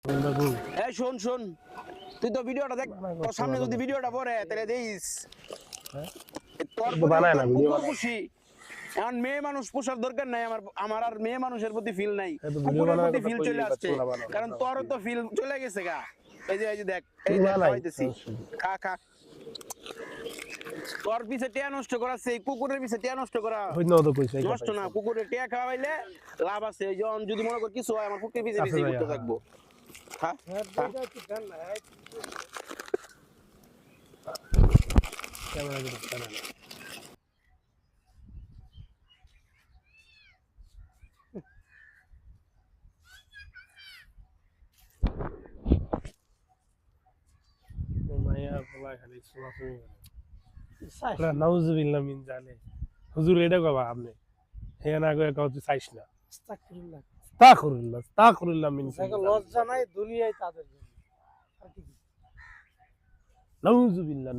এই শোন শোন, তুই তো ভিডিওটা দেখ, তোর সামনে যদি ভিডিওটা পড়ে তাহলে দেখিস তোর বানায় না ভিডিও কুকুর খুশি। এখন মেয়ে মানুষ পোষার দরকার নাই, আমার আমার আর মেয়ে মানুষের প্রতি ফিল নাই, ভিডিও কুকুরের বানায় প্রতি কথা ফিল কই চলে আসছে, তোমরা বানাও কারণ তোরও তো ফিল চলে গেছে গা। এই যে দেখ, এই তুমি যে বানাই খাওয়াইতেছি, খা খা। তোর পিছে টিয়া নষ্ট করাচ্ছে, এই কুকুরের পিছে টিয়া নষ্ট করা হইন তো কইছে এই নষ্ট না, কুকুরের টিয়া খাওয়াইলে লাভ আছে। যখন যদি মনে কর কিছু হয়, আমার কুকুরের পিছে পিছে ঘুরতে থাকবো। খা খা। ক্যামেরা দিতে পারে না মাইয়া বলা খালি সুমাসুমি করে নাউজুবিল্লাহ মিন জালে হুজুর এটা কবা আপনি হে না কয়ে কাউ তুই চাইস না আস্তাগফিরুল্লাহ। তাকুরুল্লাহ মিন যাকে লজ্জা নাই দুনিয়ায় তাদের জন্য। আর কি? নাউজুবিল্লাহ